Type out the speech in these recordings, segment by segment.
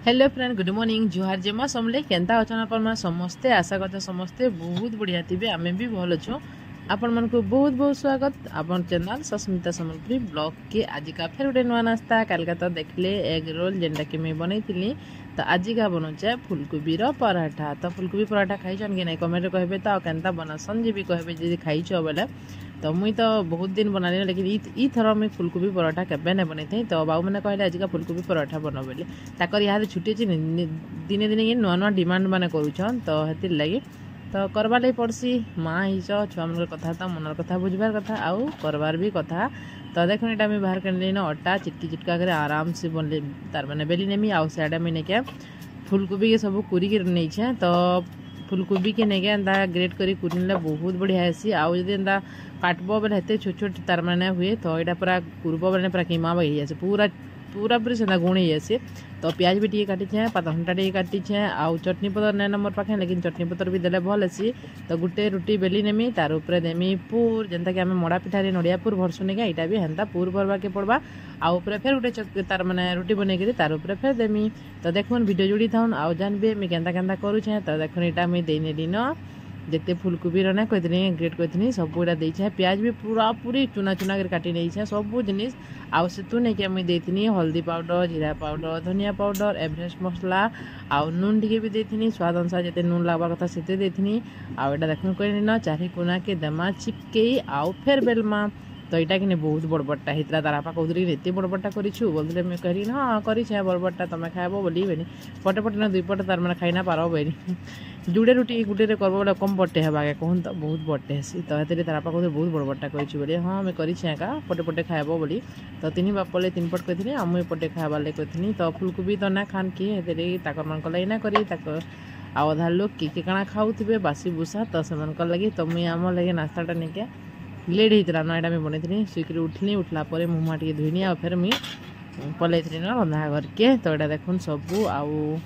Hello friend good morning जुहार जेमा समले केनता अचना पर समस्ते आशा करते समस्ते बहुत बढ़िया थे आमे भी भल अच्छु आपण मन को बहुत बहुत स्वागत अपन चैनल सस्मिता सम्बलपुरी ब्लॉग के आज का फिर गोटे नुआ नास्ता कल तो देखले एग रोल जेनटा कि मैं बनई तो आज का बनौचे फुलकोबी पराठा। तो फुलकोबी पराठा खाईछन कि नहीं कमेंट कहबे तो केनता बनासन जी भी कहबे जी खाईछ बेले तो मुई तो बहुत दिन बनाली लेकिन ई थर मुई फुलकोबी पराठा केबे नहीं बनई थी। तो बाबू मैंने कहले आज का फुलकोबी पराठा बनो बोली ताकर यहाँ छुट्टी अच्छी दिने दिने ये नुआ नुआ डिमांड मैंने करूछन तो हेतिर लगी तो करवा लगी पड़सी माँ हिच छुआ मन कथा तो मनर कथा बुझबार कथा आउ करवार भी कथा। तो देखो यहाँ मुझे बाहर कर अटा चिटकी चिटका कर आराम से बनले तार मैंने बेली नेमी आउ सियाडे मुझे नहीं फुलकोबी के सब कुरिक नहीं तो फुलकोबी के नहीं एंता ग्रेट करी कुरिले बहुत बढ़िया हेसी आउ जब एंता काटब बेले हेते छोट छोट तार मैंने हुए तो यहाँ पूरा कुरब बेले पूरा किमा बाई पूरा पूरा पूरी से गुण ही तो प्याज भी टे काटी पाता घंटा टे काटी आउ चटनी पतर नहीं नंबर पाखे लेकिन चटनी पतर भी देले भल अच्छी। तो गोटे रुटी बेली नेमी तार उपरे देमी पुर जेनता कि आम मड़ा पिठारे नड़िया पुर भरसुन क्या यहाँ भी हेन्ता पुर भरवा के पड़वा आउ उपरे फिर गोटे तार मैंने रुटी बनई तार उपरे फिर देमी। तो देखुन वीडियो जोड़ी थाउन आउ जानबे मुझे केन्ता केन्ता करुछे। तो देखुन यहाँ मुझे देने दिन जिते फुलकोबी ना कही ग्रेट कही सब गुड़ा देछे प्याज भी पूरा पूरी चुना चुना कर काटी नहीं सब जिनिस आउ से तू नहीं मुझे देती हल्दी पाउडर जीरा पाउडर धनिया पाउडर एवरेस्ट मसला आउ नून टी भी देती स्वाद अनुसार जिते नून लगवा कथा से देती आउ यहाँ देखुन कह चारि कोना के देमा चिपके आउ फेर बेलमा। तो यहाँ कि बहुत बड़बड़टा होता तार आपा कहते एत बड़बड़टा करूँ बोलते मुझे कहली हाँ कर बड़बड़टा तुम खाइब बोली पटे पटे ना दुई पटे तार मैंने खाई ना पार बेनी जुड़े रुटी गुटे कर बोले कम बटे है आगे कहूँ तो बहुत बटे हेसी। तो ये तार आपा कहते बहुत बड़बड़टा करी हाँ मुझे करा पटे पटे खाइब बोली तो तीन बापले तीन पट कही आ मुझे पटे खाइबार लगे कही। तो फुलकोबी तो ना खान किए ताकर मन लगे ना करी आ अधा लोग किए काଣା खाऊे बासी बुसा तो से लगे तो मुझे आम लगे नास्ताटा नहीं लेट होता ना यहाँ मुझे बनई सुईकर उठली उठला मुँह टे धोनी आ फिर मुझे पलैथी ना रंधा घर के। तो यहाँ देखुन सबू आउ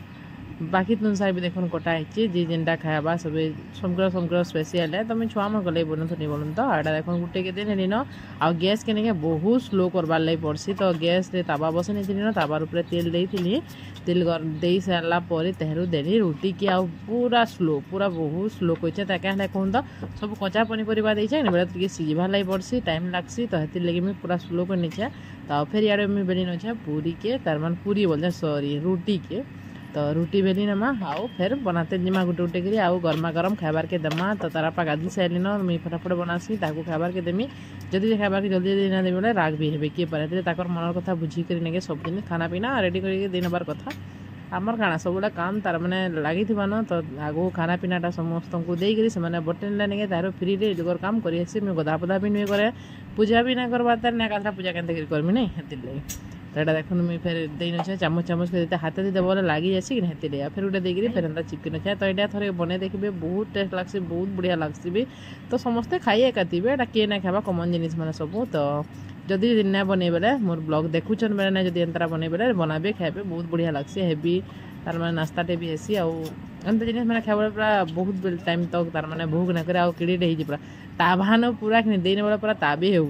बाकी तुम सार भी देखुन कटा है जी जेनटा खाइबा सब समग्र समग्र स्पेशल है तो मुझे छुआ मन गले बनू नहीं बोलूँ। तो यहाँ देखुन गुटे के दिन न आ गैस के नहीं बहुत स्लो करवार लगे पड़सी। तो गैस रे तावा बसई नहीं न ताबार ऊपर तेल देती तेल दे सारा पर तेहरू देली रुटी की आउ पूरा स्लो पूरा बहुत स्लो कहे क्या कहूँ तो सब कचा पनीपरिया देचे बेले सीझबार लगे पड़सी टाइम लगसी। तो हेतिर लगे मुझे पूरा स्लो कर नीचे तो फिर यार मुझे बेली नचे पूरी के तार मान पूरी बोलते सॉरी रुटी के तो रुटी बेली नमा आउ फिर बनाते जिमा गुटे गुटे करी आउ गर्मा गरम खाइबार के दमा। तो तार आपा गाधी सारे न मुझे फटाफट बनासी ताकू खाइबार के देमी जदि खाइबार के जल्दी जल्दी ना देवी बोले राग भी हे किए पारे ताकर मनर कथा बुझिक नहीं सब दिन खाना पीना रेडी करके दे नबार कथा आमर काଣା सबुला काम तार मैंने लगी न। तो आगो खाना पीनाटा समस्त को देकर से बटे नहीं तार फ्री रे लोगर काम कर गधा पधा भी नुए करे पूजा भी ना करवा तार ना काथा पूजा के करमी नहीं हेतिर लगे। तो यहाँ देखो मुझे फिर दे न चामच चामच के हाथ दे बोले लगी जासी कि हेतिर फिर गोटे देकर फिर एंता चिपकी न। तो यहाँ थे बने देखिए बहुत टेस्ट लग्सी बहुत बढ़िया लग्सी भी तो समस्ते खाई एकाथे यहाँ किए ना खावा कमन जिनिस मैंने सब। तो जदि ना बने बेले मोर ब्लॉग देखुन बेले ना जब एंतरा बने बेले बनाबे खाइबे बहुत बढ़िया लग्सी हेवी तार मैंने नास्ताटे भी हेसी आउ एंता जिनिस मैंने खाइबा पूरा बहुत टाइम तक तार मैंने भोग ना करे किड़े पूरा ताभान पूरा देने वाला पूरा ताबे हो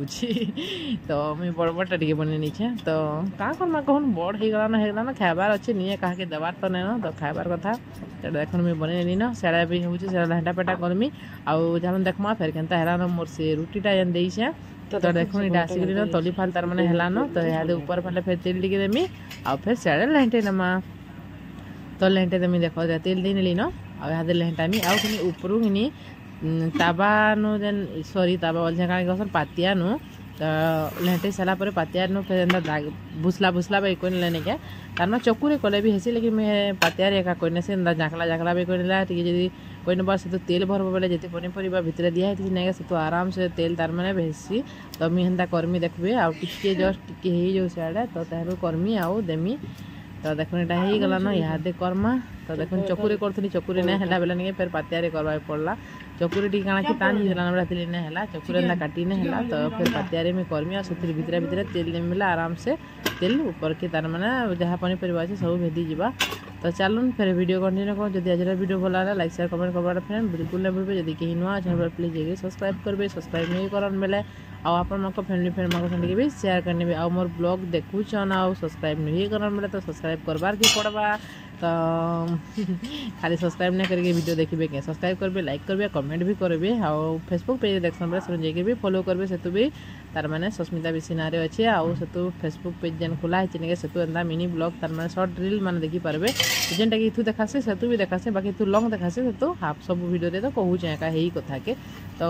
तो मुझे बड़ बड़टा टे बन नीचे। तो क्या करमा कहूँ बड़ होगला ना खाइबार अच्छे नहीं क्या देवार तो नहीं न तो खाइबार कथा तो देख मुझे बन न साड़ा भी हो लाटा पेटा करमी आउ जहाँ देखमा फिर केनता है मोर से रुटीटा जेन देछे। तो देखो ये आसिक न तली फाल तार मैंने है न तो यहाँ ऊपर फाले फिर तेल टे देमी आ फिर साड़े लहेटे नमा तो लहेटे देमी देख तेल दे नी न आ यहाँ लहेटामी आउ कि ऊपर कि ताबा नु जेन सॉरी ताबा बोल क्या पातिया नु तो लहेटे सारा पर पातिया नु फिर दाग भुसला भुसला भी कोई लेने क्या तार चकुरे कले भी हेसी लेकिन मैं पातिया एका कोई से झाकला झाकला भी कोई टी कोई न बार से तो तेल भरब बेले जिते पनीपरिया भितर दिया है से तो आराम से तेल तार मैंने भेसी तो मुझे हेन्ता करमी देखबे आउ टिके जस्ट टिके हो जाऊ सियाड़े तो तारू करमी आउ देमी। तो देखो यहाँ हो गला ना यहाँ करमा तो देखो चकुरे करी चकुरे नहीं है बेले नहीं फिर पातिया करवा पड़ला चकुरे टी काଣା कि टान होना बेले नहीं है चकुरे एंता काटी नहीं है तो फिर पातिया में करमी और से भितर भितर तेल देमी बेले आराम से तेल ऊपर के तार मैंने जहाँ पनीपरिया अच्छे सब भेदी जावा। तो चलून फिर वीडियो कंटिन्यू कर जब आज वीडियो भल लगा लाइक शेयर कमेंट करवा फ्रेंड बिल्कुल नहीं भूलबे जब कहीं नुआ चैनल प्लीज जाइए सब्सक्राइब करेंगे सब्सक्राइब नहीं करन बेले आपण फैमिली फ्रेंड मानक भी शेयर करने आ मोर ब्लॉग देखुचन आ सब्सक्राइब नहीं करन बेले तो सब्सक्राइब करबार के पड़वा तो खाली सब्सक्राइब नहीं करके वीडियो देखिए क्या सब्सक्राइब करेंगे लाइक करेंगे कमेंट भी करेंगे आ फेसबुक पेज देखसन बेले से जाके भी फॉलो करेंगे सेतु भी तार माने सस्मिता बेसी नारे अच्छे आउ सेतु फेसबुक पेज जेन खोला है सेतु एंता मिनी ब्लॉग तार माने शॉर्ट रील माने देखि पारबे जेनटा कि इथु देखासे सेतु भी देखासे बाकी तू लॉन्ग देखासे सेतु हाफ सब वीडियो रे तो कहू चाहे का हेई कथा के तो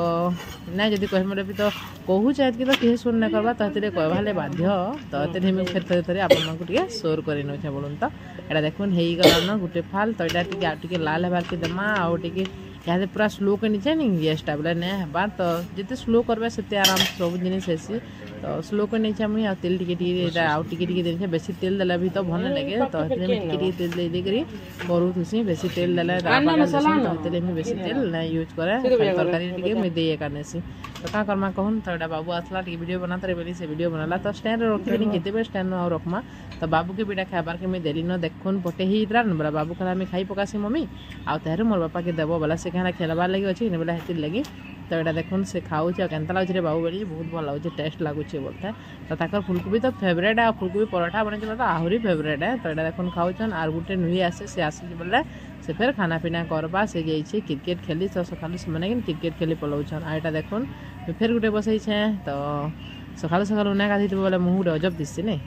ना जदी कह मोरे भी तो कहू चाहे कि तो केही सुन न करबा तो तेरे कहबाले बाध्य तो तेरे हम फेर थरे आपन मानकु टिके शेयर करि न छै बोलुन तो एटा देखुन हेई गला न गुटे फाल तो एटा टिके लाल हेबार के दमा आ टिके यहाँ पूरा स्लो के नीचे नहीं गैसटा बोले नहीं हेबा तो जिते स्लो करबे सेते आराम सब जिनिस हेसी तो स्लो के नीचे मुई आ तेल टिके आउ टिके देने बेसी तेल देला भी तो भल लगे तो टिके तेल दे दे करी करू थुसी बेसी तेल देला तो तेल में बेसी तेल ना यूज करे तरकारी टिके मैं दे करने से तो का करमा कहून तो एटा बाबू आसला टिके वीडियो बनाते रे बोली से वीडियो बनाला तो स्टैंड रखबे नहीं केते बे स्टैंड आ रखमा तो बाबू के बेटा खाबार के मैं देली न देखुन पटे ही रान बड़ा बाबू खला में खाई पकासी मम्मी आ तारे मोर बापा के देबो वाला से खाना खेलबार लगी अच्छे बोला हेतिर लगी तो यहाँ देखुन से खाऊे केन्ता लगे बाबू बोली बहुत भल लगे टेस्ट लगुच बोलता तो ताकर फुलकोबी तो फेवरेट है फुलकोबी पराठा बन तो आहरी फेवरेट है तो यहाँ देखुन खाऊन आर गोटे नुही आसे से आसी बोले से फिर खाना पीना करवा से जाइए क्रिकेट खेली तो सकाल से क्रिकेट खेली पलाउन आ यहाँ देखुन फिर गोटे बसई तो सकाल सकाल उन्ना गाधी बोले मुँह गोटे अजब दिशे नहीं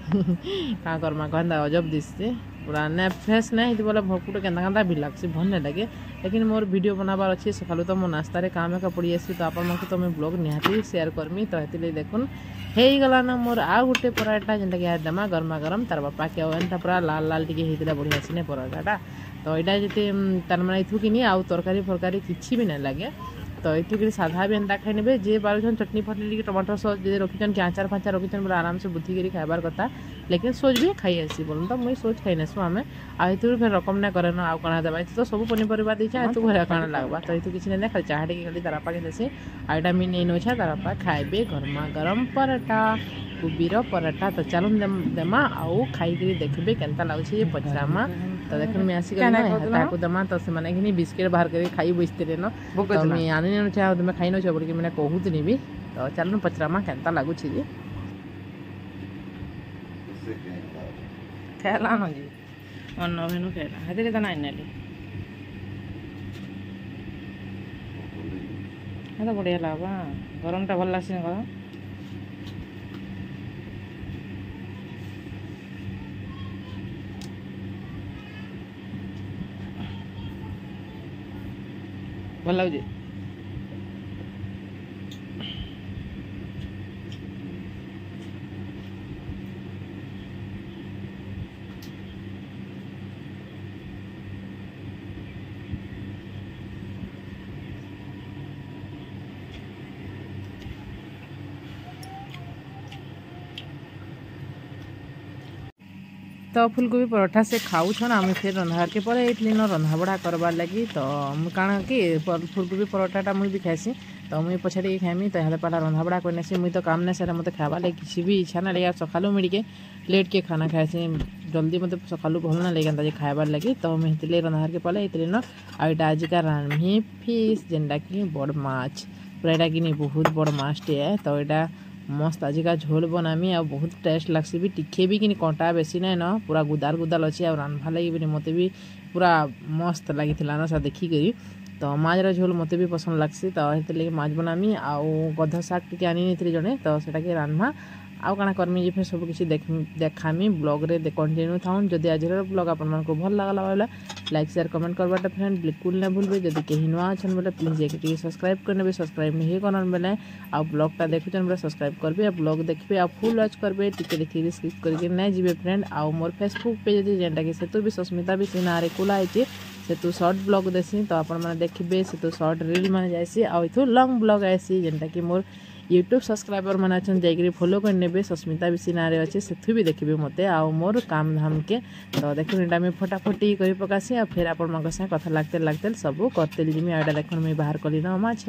क्या करमा कहता अजब दिशे पूरा ने फ्रेश नहीं बोले भकुटे केन्ता भी लगसी भल नहीं लगे लेकिन मोर वीडियो बनाबार अच्छे सकालू तो मो नास्तार काम एक पड़ी आसी तो आपन तो मैं ब्लॉग निहाती शेयर करमी तो ये देखुन हो गला ना मोर आ गोटे पराठा जेनटा कि दमा गरमा गरम तार बापा के एंता पूरा लाल लाल टिके होता बढ़िया सी पराठाटा तो यहाँ जी तार मैंने इथु कि आउ तरकारी फरकारी किसी भी नहीं लगे तो ये साधा भी एंता खाई ने जे बारुन चटनी फटनी टमाटर सॉस जो रखीन कि आचार फाचार रखीन बोले आराम से बुद्धि कर खाबार कथा लेकिन सोच भी खाई आसी बोल तो मुझे सोच खाई नेसु आम आई फिर रकम ना करे ना आना देवा तो सब पनीपरिया देछे तू घर काण लगवा तो ये किसी नहीं खाली चाह टे खाली तारापा के देसी आईटा मी नहीं नौछा तारापा खाइबे गरमा गरम पराठा कोबीर पराठा तो चलो देमा आउ खाई देखबे केन्ता लगुच ये पचरामा तो देख मैं आसिक दमा तो से बिस्किट बाहर कर खाई बसते न तो मैं आनी न चाह तुम्हें खाई नौ बोल मैंने कहूनी भी तो चलो पचरामा केन्ता लगुच जी खेला न जी मन भेनु खेला हेते तो नाइन नेली तो बढ़िया लगा गरमटा भल लगे कह भल लगे तो फुलकोबी पराठा से खाऊन आम फिर रंधार के पर न रंधा बढ़ा करवार लगी तो काଣା कि फुलकोबी पराठाटा मुई भी खाइसी तो मुई पछाड़ी खाइमी तो यहाँ पहला रंधा बढ़ा करने मुई तो काम नहीं सारा मत खावा लगे किसी भी इच्छा ना लगे सकालू मिड़के लेट के खाना खाइसी जल्दी मत सकालू भल ना लगे खाइबार लगी तो मुझे रंधार के पहले ये न आईटा आज का रांधमी फिश जेनटा कि बड़ माछ पूरा यहाँ कि बहुत बड़ माछटे है तो यहाँ मस्त आज का झोल बनामी आ बहुत टेस्ट लगसी भी टिके भी कि कंटा बेसी ना न पूरा गुदाल गुदाल अच्छे आ रांधवा लगी भी मत भी पूरा मस्त लगी ना सा देखिकी तो माछर झोल मत भी पसंद लगसी तो ये माछ बनामी आउ गध शाग टी आनी जड़े तो सेटा रांधमा आउ काना करमी फिर सब किसी देखामी ब्लॉग रे कंटिन्यू थाउन जदि आज ब्लॉग आपन को भल लगला बोले लाइक शेयर कमेंट करवाटा फ्रेंड बिल्कुल ना भूलबे जदि कहीं नुआ अछन बोले प्लीज एक सब्सक्राइब करने सब्सक्राइब नहीं करन बोले आ ब्लॉगटा देखुचन बोले सब्सक्राइब करबे आ ब्लॉग देखबे आ फुल वॉच करबे टिके देखि स्किप करके नहीं जीवे फ्रेंड आ मोर फेसबुक पेज जेनटा कि सेतु भी सस्मिता भी सिनारे खुला है सेतु शॉर्ट ब्लॉग देसी तो आपण माने देखबे सेतु शॉर्ट रील माने जाइसी आ इथु लॉन्ग ब्लॉग आइसी जेनटा कि मोर यूट्यूब सब्सक्राइबर मैंने अच्छा जाकि फॉलो करने सस्मिता भी नारे अच्छे से भी देखिए मत आ मोर काम धाम के तो देखो यहाँ मुझे फटाफटी कर पकासी आ फिर आपण कथा लगते लगते सब करते जिमी आईटा देख मुझे बाहर कली न माछ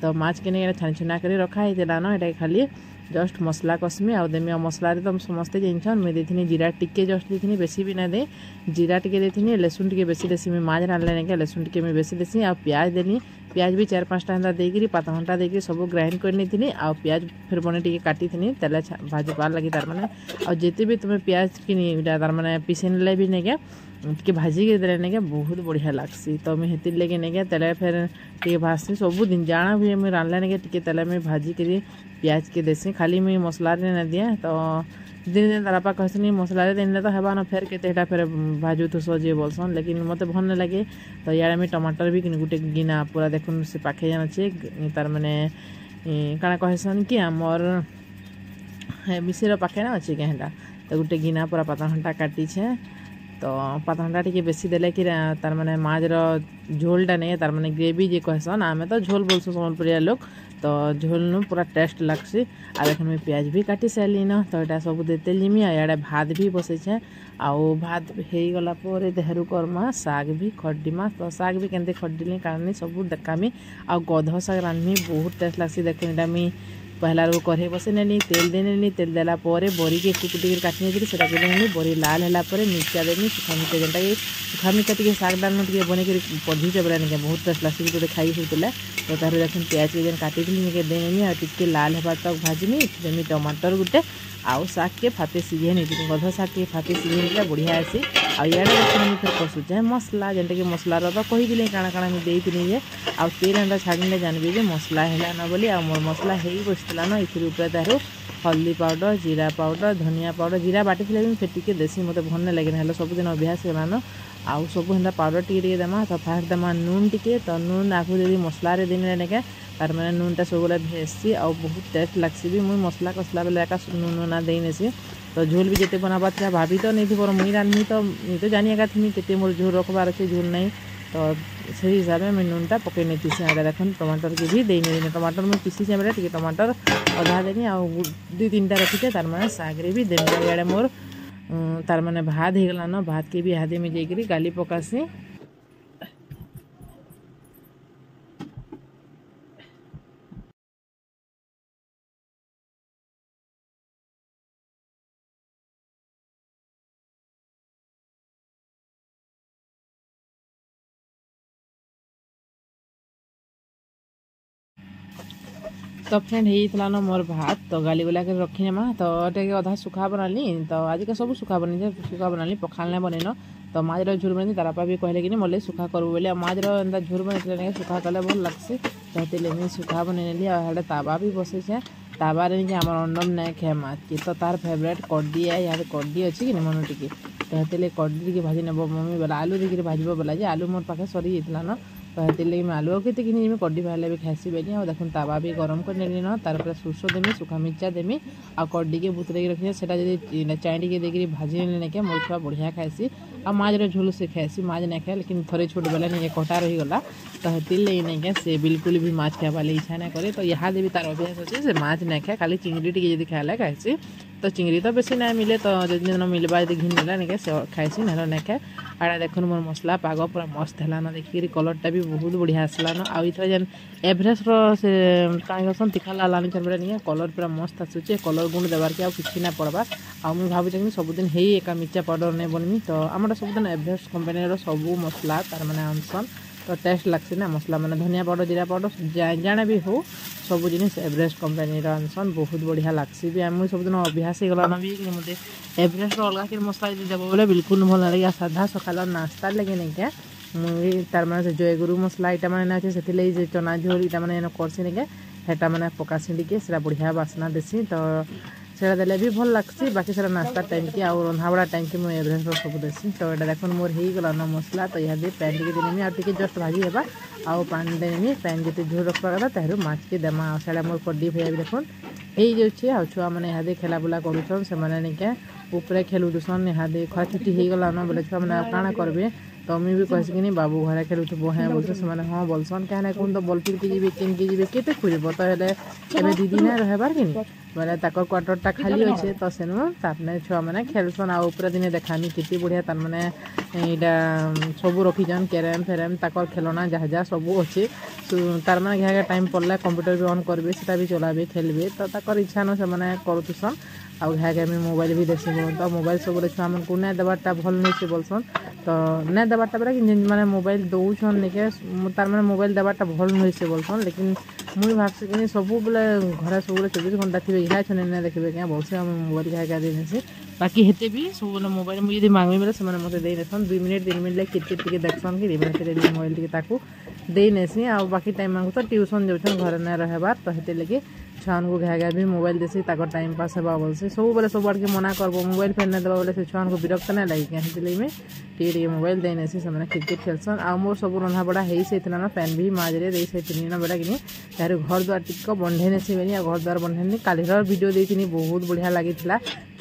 तो माछ के नहीं छानी छुना कर रखा होता न यहाँ खाली जस्ट मसला कस्मी आउ देमी मसला तो समस्ते जानछन मुझे देथी जीरा टिके जस्ट देथी बेसी भी ना दे जीरा टिके देथी लहसुन टिके बेसी देसी माछ रांधले नहीं लहसुन टिके बेसी देसी आ प्याज देनी प्याज भी 4-5टा एंता देकरी पाता घंटा देकरी सब ग्राइंड कर नहीं आ प्याज फिर बने टिके काटी थी तेल भाजबार लगी तार माने आ जिते भी तुम प्याज कि तार माने पीसे नेले भी नहीं टे भाजिक देले नहीं बहुत बढ़िया लगसी तो मुझे हेतिर लगे नहीं तेल फिर टे भाजसी सब दिन जाना भी मुझे रांधले नहीं टे तेल में भाजी कर प्याज के देसी खाली मुझे मसला नहीं दिए तो दिन दिन तार बापा कहते मसला देने तो हेबा न फेर केतेटा फेर भाजू तो सजे बोलसन लेकिन मत भल नहीं लगे तो यार मुझे टमाटर भी गोटे गिना पूरा देखुन से पाखे जान अच्छे तार माने काଣା कहसन कि आमर मिसेर पाखे ना अच्छे क्या तो गोटे गिना पूरा पाता घंटा काटी तो पाता घंटा टी बेसी देले कि तार माने माछर झोलटा नहीं तार माने ग्रेवी जे कहसन आमे तो झोल बोलसु सम्बलपुरिया लोग तो झोल नु पूरा टेस्ट लगसी आ देखन मैं प्याज भी काटी सारी न तो यहाँ सब देते लिमी आड़े भात भी बसैछे आउ भात हो गला देहरु करमा साग भी खड्डीमा तो साग भी केमती खड्डी कारण सब देखामी आ गध साग रांधमी बहुत टेस्ट लगसी देखते यहाँ मुझे पहला रो कढ़े बसे नेली तेल देनेली तेल देला बरी के कुटी काटी नहीं देनी बरी लाल है मिर्चा देनी सुखा मिर्चा जेनटा कि सुखा मिर्चा टी साग डाल टे बन कर पढ़ीचे बोला नहीं बहुत टेस्ट लगे गोटे खाई होता तो तार देख प्याज के काटी देनेमी आ टे लाल है तक भाजमी देमी टमाटर गोटे आउ साग के फाते सीझे नहीं गध साग के फाते सीझे बढ़िया आसी आड़े देखिए फिर कषुचे मसला जेनटा कि मसलार तो कहीदी काଣା काଣା मुझे जे आउ तेल एंता छाड़े जानवी जे मसला है ना बोली मोर मसला हो बसला ना ये तार हल्दी पाउडर जीरा पाउडर धनिया पाउडर जीरा बाटी भी फेटिके देसी मत भल नहीं लगे ना सबुदिन अभ्यास है आउ सब एंता पाउडर टी देमा तो फास्ट देमा नून टी तो नून आखु दे मसला देने नहीं तार मैंने नूनटा सब भेजसी आ बहुत टेस्ट लगसी भी मुझे मसला कसला बेले एका नून ना देसी तो झोल भी जिते बनाबा था भाभी तो नहीं थी पर मुई रांधमी तो मुझे तो जानी एका थी के मोर झोल रखबार अच्छे झोल नहीं तो सही हिसाब से मैं नूनटा पकई नहीं थी आड़े देख टमाटर के भी देने टमाटर मुझे पीसी से टे टमाटर अधा देनी आ 2-3टा रखीचे तार मैंने सागरे भी देने आड़े मोर तार मैंने भात होगला न भात के भी हाथे में जाकरी गाली पकासी तो फ्रेंड होता ना मोर भात तो गाली गुला कर रखी नमा तो अधा सुखा बनाली तो आज का सब सुखा बनी सुखा बनाली पखाल नहीं बन तो माछर झोल बनी तार बापा भी कहले कि मोले सुखा करूँ बोले माछर एंता झोल बन सुखा कले भल लगसी तो मुझे सुखा बनैली आड़े तावा भी बसैछे ताबार आम अंडम नहीं खाए माछ की तो तार फेवरेट कड्डी है यहाँ कड्डी अच्छी कि मन टी तो कड्डी टी भाजी नब मम्मी बोला आलू देखिए भाजब बोला जे आलू मोर पाखे सरी जाता ना तो ये मैं आलू के किनी कड्डी भाजले भी खासी बेनी और देखो तावा भी गरम कर नेली ना तार सोर्स देमी सुखा मिर्चा देमी आ कड्डी के बुतरे रखी से चाइडी के देखिए भाजी नहीं मोर छुआ बढ़िया खासी आ माछर झोल से खासी माछ नहीं खाए लेकिन थोड़े छोट बेला नहीं कटा रहीगला तो हेतिरलगी नहीं से बिल्कुल भी माछ खावा इच्छा नहीं करे तो यहाँ भी तार अभ्यास अच्छे से माछ नहीं खाए खाली चिंगड़ी टी जब खाए खासी तो चिंगड़ी तो बेसी नहीं मिले तो जो मिलवा घिन नेला नहीं खासी ना नहीं खाए आड़ा देख मोर मसला पाग पूरा मस्त है ना देखिए कलरटा भी बहुत बढ़िया आसला ना आउ इथर जेन एवरेस्ट से कहीं तीखा लाल आनी चल नहीं कलर पूरा मस्त आसूचे कलर गुण देवार के किसी ना पड़वा आ मुझे भावुचे कि सबुदिन हे एका मिर्चा पाउडर नहीं बनमी तो आम सबुदिन एवरेस्ट कंपनी सब मसला तार मैंने आनसन तो टेस्ट लगसी ना मसला मैंने धनिया पाउडर जीरा पाउडर जाने भी हो सब जिन एवरेस्ट कंपनी आनसन बहुत बढ़िया लगसी भी मुझे सबुदिन अभ्यास होगला ना भी मत एवरेस्ट अलग कि मसला देव बोले बिल्कुल भल ना साधा सकाल नास्ता लगे नहीं क्या मुझे तार मैंने जयगुरु मसला यहाँ मैंने अच्छे से चना झोल यहाँ मैंने करसी नहीं क्या मैंने पकासी टिके बढ़िया बासना देसी तो सेटा देले भी भल लगसी बाकी सारा नास्ता टाइम की आउ रंधाबड़ा टाइम की मुझे एवरेस्ट सब देसी तो यहाँ देख मोर होगला न मसला तो यहाँ पैन टी देनेमी आगे जस्ट भाजी हेबा आउ पानी देनेमी पैन जो झोल रखा कथा ताहू माछ के देमा साड़ा मोर कड्डी भैया भी देखुन हो जाए आ छुआ मैंने यहाँ खेला बुला करुन से मैंने उपरे खेलुदुसन यहाँ खरा छुट्टी होगला न बोले छुआ मैंने काଣା करबे तो मुझे भी कहसी कि बाबू घरे खेलुब हाँ बोलते से हाँ बोलसन क्या कौन तो बल फिर के जी केन के जी केते खोजब तो हेले दीदी ना रहबार कि बोले ताकर क्वार्टरटा खाली अच्छे तो सेनु तापने छुआ मैंने खेलसन आ ऊपर दिने देखामी केते बढ़िया तार मैंने यहाँ सब रखीछन कैरम फेरम ताकर खेलना जहाँ जहाँ सब अच्छे तार मैंने घे टाइम पड़ला कंप्यूटर भी ऑन करेंगे सेटा भी चलाबे खेलबे तो ताकर इच्छा न से करुसन आउ घे मोबाइल भी देखी तो मोबाइल सब छुआ मन को नहीं देवार्टा भल नहीं से बोलसन तो नहीं देवाटा बेला कि मैंने मोबाइल दौन निके तार मैंने मोबाइल देवाटा भल नुहे से बोलसन लेकिन मुझे भावसी कि सब बेले घर सब 24 घंटा थे यहाँ छे नहीं देखिए क्या बहुत से मोबाइल क्या देने से बाकी हेते भी सब बेले मोबाइल मुझे मांगमी बेले से मत देसन 2 मिनट 3 मिनट क्रिकेट टे देखसन कि मोबाइल टे दे नेसी आ बाकी टाइम मांगू तो ट्यूशन जाऊन घर नहीं रहबार तो हेते लगे छुआ को घा घा भी मोबाइल देसी टाइम पास होगा बोलसे सब बेले सब आड़के मना करब मोबाइल फेर नहीं देवा बोले से छुआ को विरक्त नहीं लगे क्या टे मोबाइल दे नेसी से क्रिकेट खेलसन आ मोर सब रंधा बड़ा हो ना फैन भी माजरे दे सही ना बेटा कि यार घर द्वार टिक बंधे नेसी बेनी घर द्वार बंधे कालीर वीडियो देती बहुत बढ़िया लगी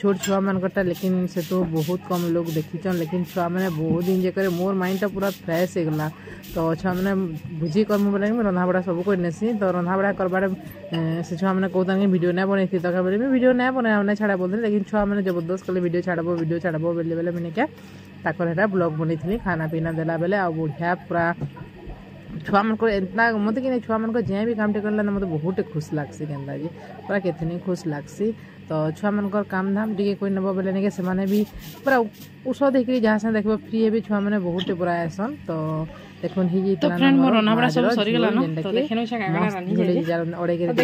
छोट छुआ मानकटा लेकिन से तो बहुत कम लोग देखीचन लेकिन छुआ मैंने बहुत एंजॉय करे मोर माइंड पूरा फ्रेश हो गला तो छुआ मैंने भुजी कर्म बोले रंधा बड़ा सब कर नेसी तो रंधा बड़ा करबार से छुआ मैंने कहता कि वीडियो नहीं बनई तो बोले वीडियो नहीं बना नहीं छाड़ा बोलते लेकिन छुआ मैंने जबरदस्त कले वीडियो छाड़ब बेले बेले मैंने क्या ताकर ब्लॉग बनई खाना पीना देला बेले आ बढ़िया पूरा छुआ मन को इतना मत कि छुआ मन को जे भी काम करला ना मत बहुत खुश लगसी केंदा जी पूरा केतनी खुश लगसी तो छुआ मन काम धाम टे कोई नब बेले नहीं से माने भी पूरा उस देख जहाँ से देख फ्री भी छुआ मैंने बहुत पूरा आसन तो देखुन ही तो फ्रेंड मोर रना बड़ा सब सरी गेला न तो देखनो छा गाना रानी जे ओडे के तो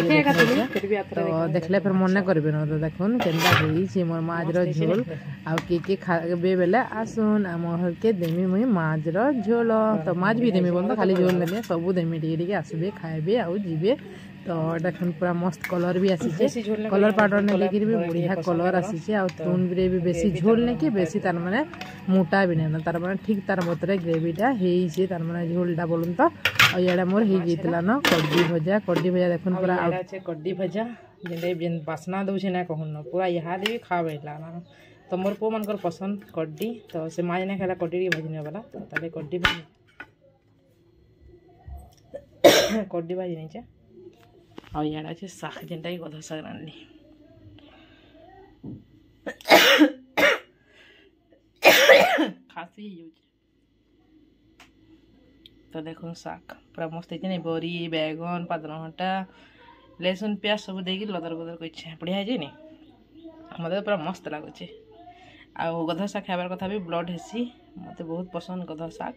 देखले फिर मन न करबे न तो देखुन केंदा होई छी मोर माजरो झोल आ के खाबे बेले आसुन हमर के देमी मुई माजरो झोल तो माज भी देमी बोल खाली झोल ने सब देमी टिके आसबे खाइबे आ जीवे तो देखुन पूरा मस्त कलर भी आसी कलर पाउडर ने लेकिन भी बढ़िया कलर आसी आ तुन भी बेसी झोल ने कि बेसी तार माने मोटा भी नहीं तार माने ठीक तार मतरे ग्रेवीटा हेई छे तार माने झोलटा बोलुन तो आ याडा मोर हेई जितला न कड्डी भजा देखुन पूरा आड़ा छे कड्डी भजा जेंदे जेन बासना दउछे ना कहन न पूरा यहाँ दे खावेला ना तो मोर पो मनकर पसंद कड्डी तो से माज ने खाला कड्डी भजने वाला ताले कड्डी भाजी नहीं छे और याडा छे साग जेनटा की गधा साग रानली खासी यूज तो देखो साग पूरा मस्त है बरी बैगन पातरघंटा लहसुन प्याज सब देगी लदर बदर कर बढ़िया है नी मत पूरा मस्त लगुचे आ गधा साग खाइबार कथा भी ब्लड हेसी मत बहुत पसंद गधा साग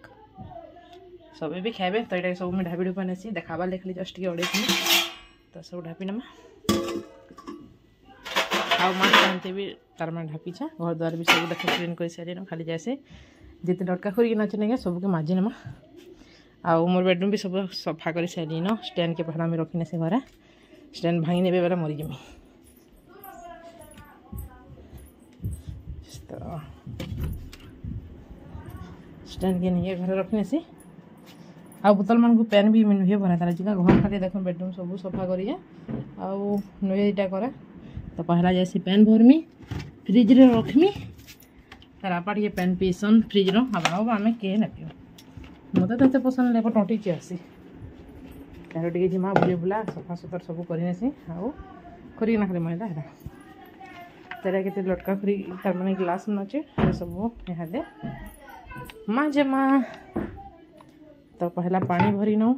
सब भी खाइबे तो ये सब मुझे ढापी ढुपा नेसी देखाबार देखली जस्ट टे अड़े तो सब ढापी नमा आ माँ कहते भी तार मैं ढापी छा घर द्वार भी सब देख क्लीन कर सारी खाली जैसे जिते डटका खोरिक नचे सबके माजी नमा आ मोर बेडरूम भी सब सफा कर सारी न स्टैंड के पहला में रखी से घर स्टैंड भांगी ने बेला मरीजमी तो स्टैंड के नहीं घर रखने से आ बोतल मान को पेन भी नुहे बना तार जिका घर खाली देख बेडरूम सब सफा करिए आउ नुहेटा करे तो पहला जैसे पेन भरमी फ्रिज रे रखमी तार आपा टे पेन पीसन फ्रिज रो अब आम किए ना पियो मत तो पसंद लेप टंटी आसी तार टे जिमा बुले बुला सफा सुतर सब करनेसी आउ ना खाली मैदा है तार के लटका खरी तार मैंने ग्लास नचे सब यहाँ दे माँ जे माँ तो पहला पानी भरी नौ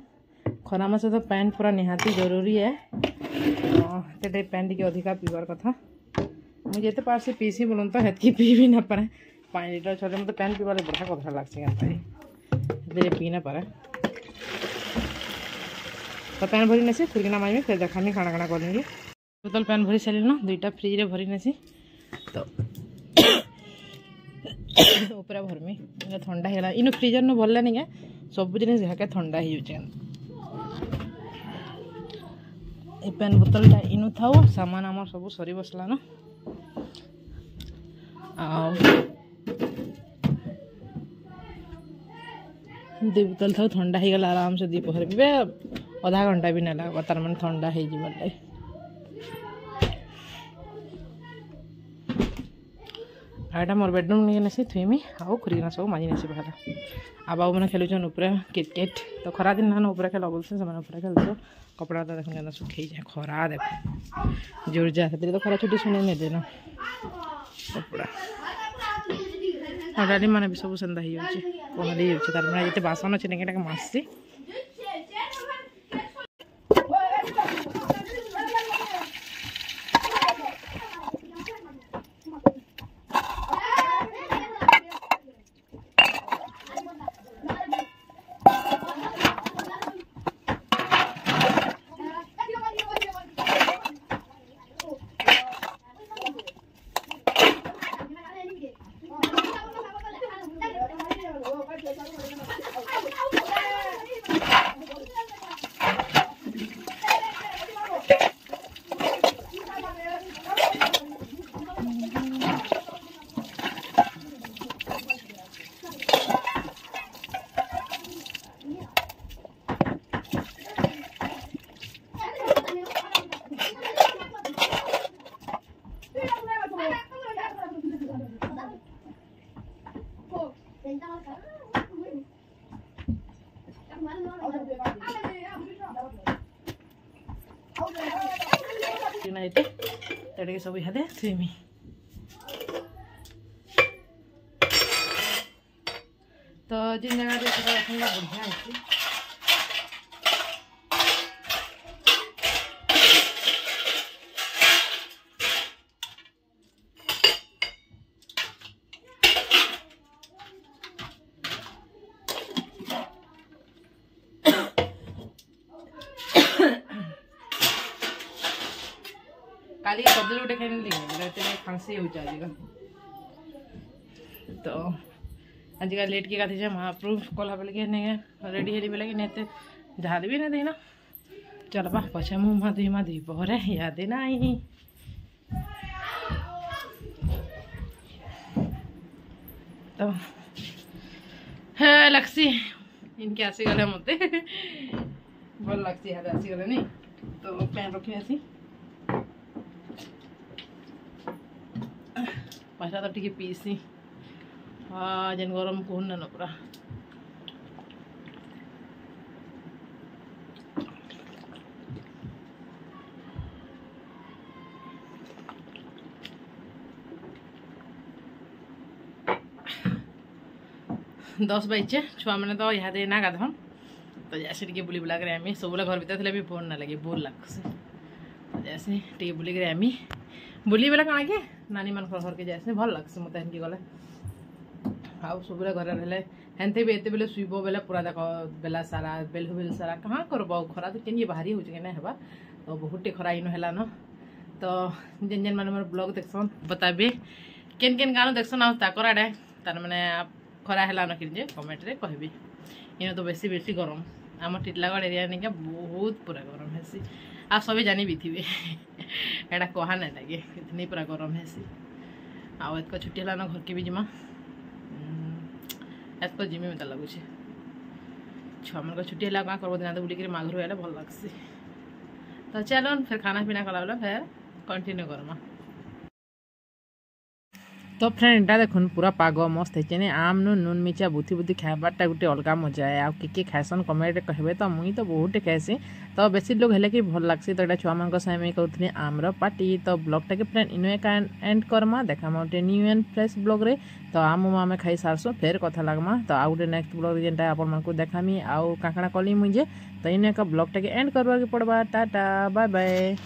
खरा मास तो पैन पूरा निहाती जरूरी है तो पैन टी अधिका पीवार कथा मुझे जिते पार से पीसी बोलन तो हेती पी भी ना पारे 5 लीटर छोटे मतलब पैन पीवार बढ़िया कथा लगे पी ना पारे तो पैन भरी नेसी फिर किना माइमे फिर देखानी खाना खाना करेंगे बोतल पैन भरी सारी न 2टा फ्रिज रे भरी नेसी तो ऊपर भरमी ठंडा होगा इन फ्रिजर न भरला नहीं सब जिन झाके ठंडा हो पेन बोतलटा इनु थाओ सामान आम सब सरी बसला न दु बोतल था ठंडा हो गला आराम से दीपहर पीबे आधा घंटा भी ना लगे तार मन ठंडा हो जाए आटा मोर बेडरूम नहीं नेसी थुईमी आउ खुरीना सब माजी नेसी पहला आ बाबू मैंने खेलुन ऊपर क्रिकेट तो खरा दिन ना ऊपर खेल बोलते से खेलते कपड़ा तो देखो सुखे जाए खरा देख जोर जा तो खरा छुट्टी सुने नहीं देना कपड़ा डाली मैंने भी सब सेंदा पहली तार मैंने जिते बासन अच्छे नहीं मासी सब इहादे थुइमी तो जिन जगह बढ़िया है काली कदली गोटे खाई खांसी हो तो आज का लेट के गाधी महाप्रभु कला बेल के रेडी हेरी बेल कि जहाँ भी नहीं देना चल बा पछे मुँह माधुई पहरे याद नहीं तो है लक्सी इनके आसीगले मत भल लग्सी यहाँ आसीगले नहीं तो पैन रखी आसी पैसा तो टी पीसी हाँ जेन गरम कहून न पूरा 10 बजे छुआ मैंने तो यहाँ ना गाधन तो जैसे टे बुली बुला कर आमी सब घर भर भी फोन ना लगे बोर लगसे तो जैसे टे बुलिक आमी बुली बेला कण के नानी मान घर के जैसे भल लगसे मत हेनकी गले आउ सब घर रहे हेनते भी एत बेले शुब बेले पूरा देख बेला सारा बेलू बेल सारा कहाँ करब खरा तो केन बाहरी हो हेबा तो बहुत खरा इन है न तो जेन जेन मैंने ब्लॉग देखसन बताबे केन केन गाँव देखसन आकर आड़े तार मैंने खरा है न कि कमेंट रे कहबी इन तो बेसी बेसी गरम आम टिटलागढ़ एरिया नहीं बहुत पूरा गरम हेसी आ सभी जानी भी थे एटा कहा ना लगे इतनी पूरा गरम हेसी आउ एतक छुट्टी है घर के भी जिमा एतक जिमी मत लगुच छुआ मन छुट्टी है क्या करब दिन बुलिक माँ घर आए भल लगसी तो चलो फिर खाना पीना कला बेला फिर कंटिन्यू करमा तो फ्रेंड एटा देखुन पूरा पाग मस्त है आम नून मिर्चा बुथी बुथी खाबारटा गोटे अलग मजा है आउ कि खाएसन कमेंट कहे तो मुई तो बहुत खाएसी तो बेसी लोग हेल्ले कि भल लगसी तो छुआ मान साथ करूँ आमर पार्टी तो ब्लॉगटा के फ्रेंड इनु एंड करमा देखा गोटे न्यू एंड फ्रेश ब्लॉग रे तो आम आम खाई सारसु फिर कथा लगमा तो आउ गोटे नेक्स्ट ब्लॉग जेनटा आपको देखामी आउ काकड़ा कली मुझे तो इन एक ब्लॉगटा के एंड करवा पड़वा टाटा बाय बाय।